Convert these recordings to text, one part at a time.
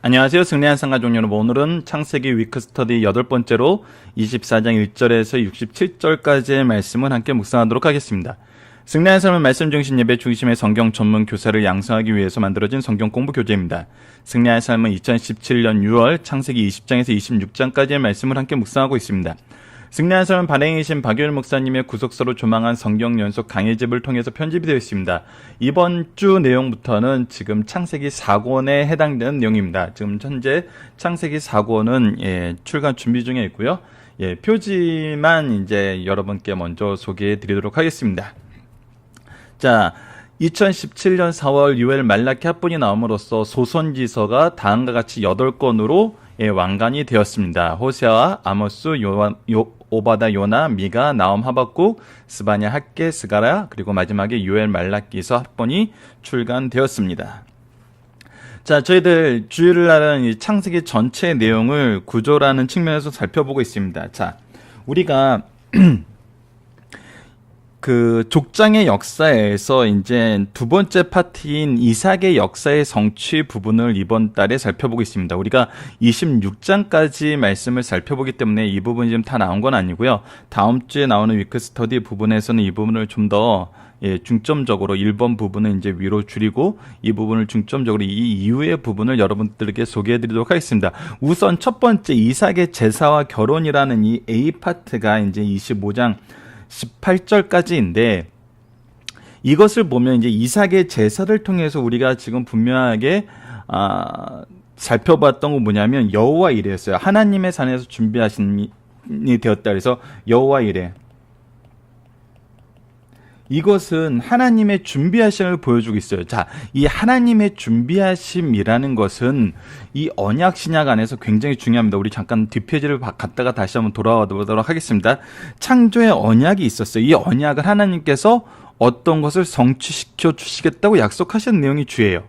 안녕하세요. 승리한 상가족 여러분. 오늘은 창세기 위크스터디 8번째로 24장 1절에서 67절까지의 말씀을 함께 묵상하도록 하겠습니다. 승리한 삶의 말씀 중심 예배 중심의 성경 전문 교사를 양성하기 위해서 만들어진 성경 공부 교재입니다. 승리한 삶은 2017년 6월 창세기 20장에서 26장까지의 말씀을 함께 묵상하고 있습니다. 승리한 삶은 발행이신 박유일 목사님의 구속서로 조망한 성경 연속 강의집을 통해서 편집이 되어 있습니다. 이번 주 내용부터는 지금 창세기 4권에 해당되는 내용입니다. 지금 현재 창세기 4권은 출간 준비 중에 있고요. 표지만 이제 여러분께 먼저 소개해 드리도록 하겠습니다. 자, 2017년 4월 유엘 말라키 합본이 나옴으로써 소선지서가 다음과 같이 8권으로 완간이 되었습니다. 호세아, 아모스, 오바다, 요나, 미가, 나움, 하박국, 스바냐, 학개, 스가랴, 그리고 마지막에 유엘 말라키서 합본이 출간되었습니다. 자, 저희들 주일날은 이 창세기 전체 내용을 구조라는 측면에서 살펴보고 있습니다. 자, 우리가 그 족장의 역사에서 이제 두 번째 파트인 이삭의 역사의 성취 부분을 이번 달에 살펴보고 있습니다. 우리가 26장까지 말씀을 살펴보기 때문에 이 부분이 지금 다 나온 건 아니고요. 다음 주에 나오는 위크 스터디 부분에서는 이 부분을 좀 더 중점적으로 1번 부분은 이제 위로 줄이고 이 부분을 중점적으로 이 이후의 부분을 여러분들에게 소개해 드리도록 하겠습니다. 우선 첫 번째 이삭의 제사와 결혼이라는 이 A 파트가 이제 25장 18절까지인데 이것을 보면 이제 이삭의 제사를 통해서 우리가 지금 분명하게 살펴봤던 건 뭐냐면 여호와 이레였어요. 하나님의 산에서 준비하심이 되었다. 그래서 여호와 이레, 이것은 하나님의 준비하심을 보여주고 있어요. 자, 이 하나님의 준비하심이라는 것은 이 언약 신약 안에서 굉장히 중요합니다. 우리 잠깐 뒷페이지를 갔다가 다시 한번 돌아와 보도록 하겠습니다. 창조의 언약이 있었어요. 이 언약을 하나님께서 어떤 것을 성취시켜 주시겠다고 약속하신 내용이 주예요.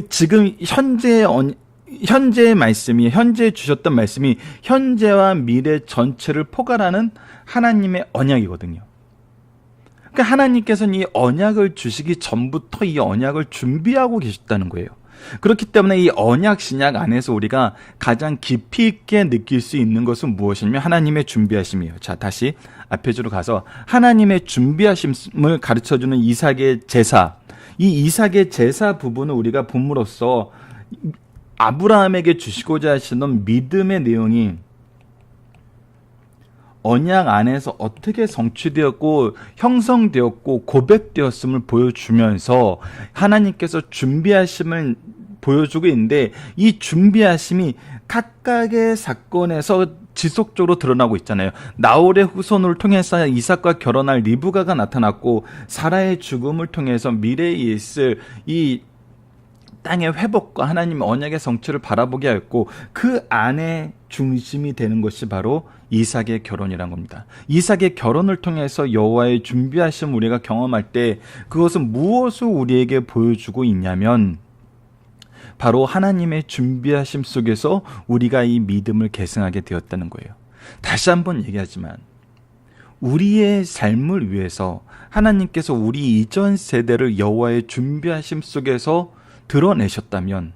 지금 현재의 말씀이, 현재 주셨던 말씀이 현재와 미래 전체를 포괄하는 하나님의 언약이거든요. 그러니까 하나님께서는 이 언약을 주시기 전부터 이 언약을 준비하고 계셨다는 거예요. 그렇기 때문에 이 언약 신약 안에서 우리가 가장 깊이 있게 느낄 수 있는 것은 무엇이냐면 하나님의 준비하심이에요. 자, 다시 앞페이지로 가서 하나님의 준비하심을 가르쳐주는 이삭의 제사, 이 이삭의 제사 부분을 우리가 본으로써 아브라함에게 주시고자 하시는 믿음의 내용이 언약 안에서 어떻게 성취되었고 형성되었고 고백되었음을 보여주면서 하나님께서 준비하심을 보여주고 있는데 이 준비하심이 각각의 사건에서 지속적으로 드러나고 있잖아요. 나홀의 후손을 통해서 이삭과 결혼할 리브가가 나타났고 사라의 죽음을 통해서 미래에 있을 이 땅의 회복과 하나님의 언약의 성취를 바라보게 하였고 그 안에 중심이 되는 것이 바로 이삭의 결혼이란 겁니다. 이삭의 결혼을 통해서 여호와의 준비하심 우리가 경험할 때 그것은 무엇을 우리에게 보여주고 있냐면 바로 하나님의 준비하심 속에서 우리가 이 믿음을 계승하게 되었다는 거예요. 다시 한번 얘기하지만 우리의 삶을 위해서 하나님께서 우리 이전 세대를 여호와의 준비하심 속에서 드러내셨다면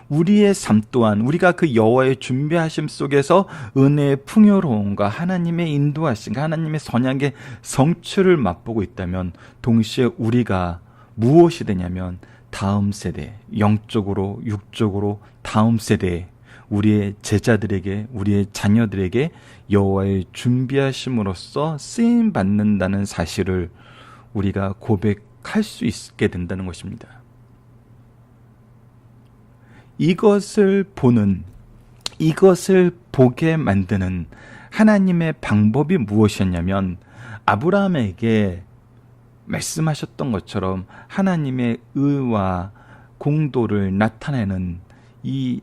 우리의 삶 또한 우리가 그 여호와의 준비하심 속에서 은혜의 풍요로움과 하나님의 인도하심과 하나님의 선약의 성취를 맛보고 있다면 동시에 우리가 무엇이 되냐면 다음 세대, 영적으로 육적으로 다음 세대에 우리의 제자들에게 우리의 자녀들에게 여호와의 준비하심으로써 쓰임 받는다는 사실을 우리가 고백할 수 있게 된다는 것입니다. 이것을 보게 만드는 하나님의 방법이 무엇이었냐면 아브라함에게 말씀하셨던 것처럼 하나님의 의와 공도를 나타내는 이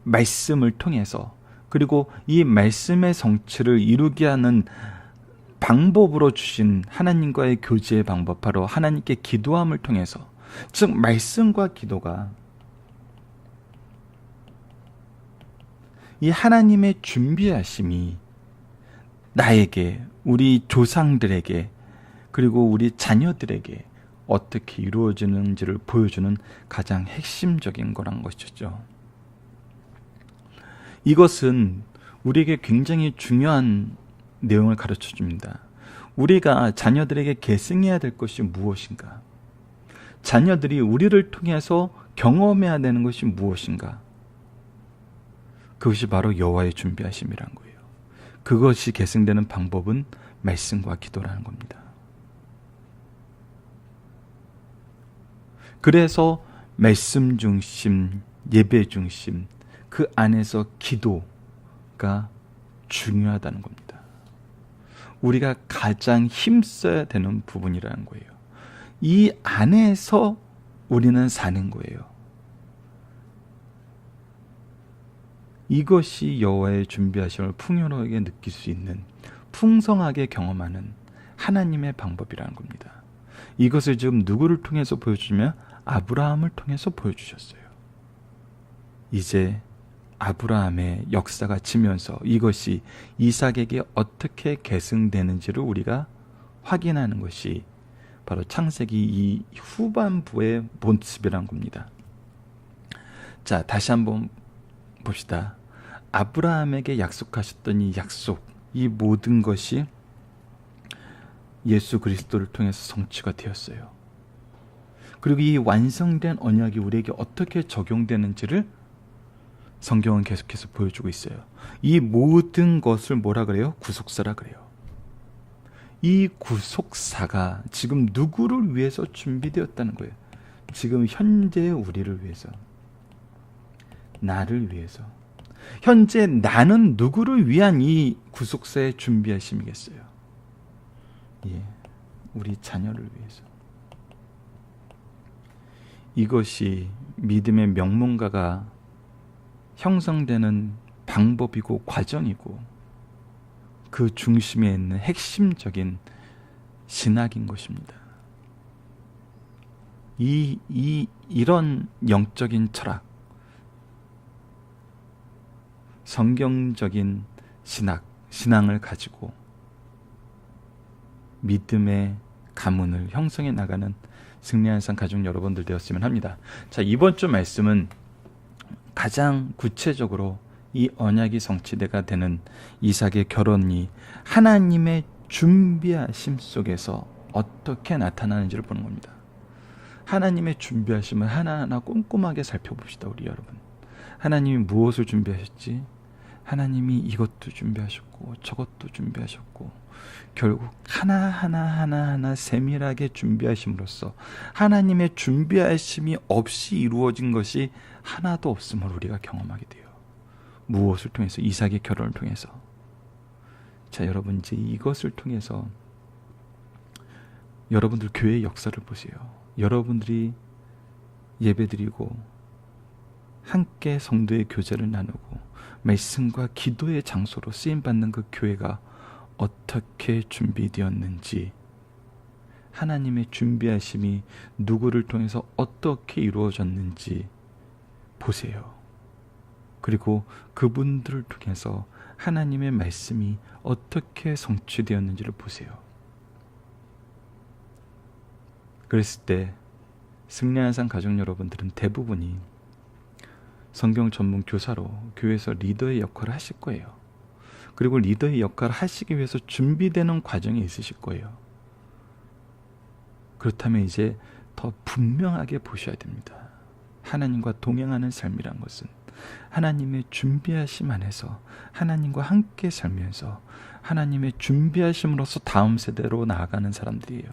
말씀을 통해서 그리고 이 말씀의 성취를 이루게 하는 방법으로 주신 하나님과의 교제의 방법, 바로 하나님께 기도함을 통해서, 즉 말씀과 기도가 이 하나님의 준비하심이 나에게, 우리 조상들에게, 그리고 우리 자녀들에게 어떻게 이루어지는지를 보여주는 가장 핵심적인 거란 것이죠. 이것은 우리에게 굉장히 중요한 내용을 가르쳐 줍니다. 우리가 자녀들에게 계승해야 될 것이 무엇인가? 자녀들이 우리를 통해서 경험해야 되는 것이 무엇인가? 그것이 바로 여호와의 준비하심이란 거예요. 그것이 계승되는 방법은 말씀과 기도라는 겁니다. 그래서 말씀 중심, 예배 중심, 그 안에서 기도가 중요하다는 겁니다. 우리가 가장 힘써야 되는 부분이라는 거예요. 이 안에서 우리는 사는 거예요. 이것이 여호와의 준비하심을 풍요롭게 느낄 수 있는, 풍성하게 경험하는 하나님의 방법이라는 겁니다. 이것을 지금 누구를 통해서 보여주면 아브라함을 통해서 보여주셨어요. 이제 아브라함의 역사가 지면서 이것이 이삭에게 어떻게 계승되는지를 우리가 확인하는 것이 바로 창세기 이 후반부의 모습이란 겁니다. 자, 다시 한번 봅시다. 아브라함에게 약속하셨던 이 약속, 이 모든 것이 예수 그리스도를 통해서 성취가 되었어요. 그리고 이 완성된 언약이 우리에게 어떻게 적용되는지를 성경은 계속해서 보여주고 있어요. 이 모든 것을 뭐라 그래요? 구속사라 그래요. 이 구속사가 지금 누구를 위해서 준비되었다는 거예요. 지금 현재 우리를 위해서, 나를 위해서. 현재 나는 누구를 위한 이 구속사의 준비하심이겠어요? 예, 우리 자녀를 위해서. 이것이 믿음의 명문가가 형성되는 방법이고 과정이고 그 중심에 있는 핵심적인 신학인 것입니다. 이런 영적인 철학, 성경적인 신앙을 가지고 믿음의 가문을 형성해 나가는 승리한 산 가족 여러분들 되었으면 합니다. 자, 이번 주 말씀은 가장 구체적으로 이 언약이 성취가 되는 이삭의 결혼이 하나님의 준비하심 속에서 어떻게 나타나는지를 보는 겁니다. 하나님의 준비하심을 하나하나 꼼꼼하게 살펴봅시다, 우리 여러분. 하나님이 무엇을 준비하셨지? 하나님이 이것도 준비하셨고 저것도 준비하셨고 결국 하나하나 세밀하게 준비하심으로써 하나님의 준비하심이 없이 이루어진 것이 하나도 없음을 우리가 경험하게 돼요. 무엇을 통해서? 이삭의 결혼을 통해서. 자, 여러분, 이제 이것을 통해서 여러분들 교회의 역사를 보세요. 여러분들이 예배드리고 함께 성도의 교제를 나누고 말씀과 기도의 장소로 쓰임받는 그 교회가 어떻게 준비되었는지, 하나님의 준비하심이 누구를 통해서 어떻게 이루어졌는지 보세요. 그리고 그분들을 통해서 하나님의 말씀이 어떻게 성취되었는지를 보세요. 그랬을 때 승리한 산 가족 여러분들은 대부분이 성경 전문 교사로 교회에서 리더의 역할을 하실 거예요. 그리고 리더의 역할을 하시기 위해서 준비되는 과정이 있으실 거예요. 그렇다면 이제 더 분명하게 보셔야 됩니다. 하나님과 동행하는 삶이란 것은 하나님의 준비하심 안에서 하나님과 함께 살면서 하나님의 준비하심으로써 다음 세대로 나아가는 사람들이에요.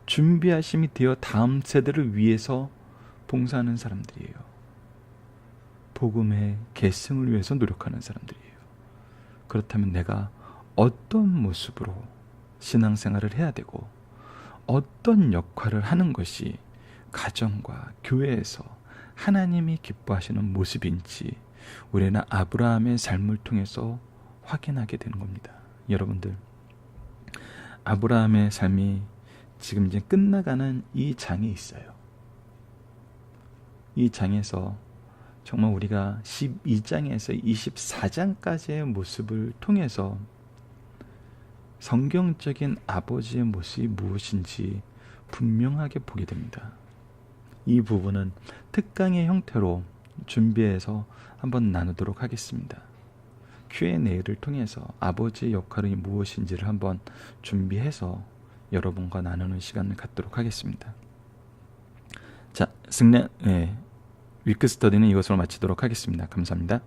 준비하심이 되어 다음 세대를 위해서 봉사하는 사람들이에요. 복음의 계승을 위해서 노력하는 사람들이에요. 그렇다면 내가 어떤 모습으로 신앙생활을 해야 되고 어떤 역할을 하는 것이 가정과 교회에서 하나님이 기뻐하시는 모습인지 우리는 아브라함의 삶을 통해서 확인하게 되는 겁니다. 여러분들, 아브라함의 삶이 지금 이제 끝나가는 이 장이 있어요. 이 장에서 정말 우리가 12장에서 24장까지의 모습을 통해서 성경적인 아버지의 모습이 무엇인지 분명하게 보게 됩니다. 이 부분은 특강의 형태로 준비해서 한번 나누도록 하겠습니다. Q&A를 통해서 아버지의 역할이 무엇인지를 한번 준비해서 여러분과 나누는 시간을 갖도록 하겠습니다. 자, 위크 스터디는 이것으로 마치도록 하겠습니다. 감사합니다.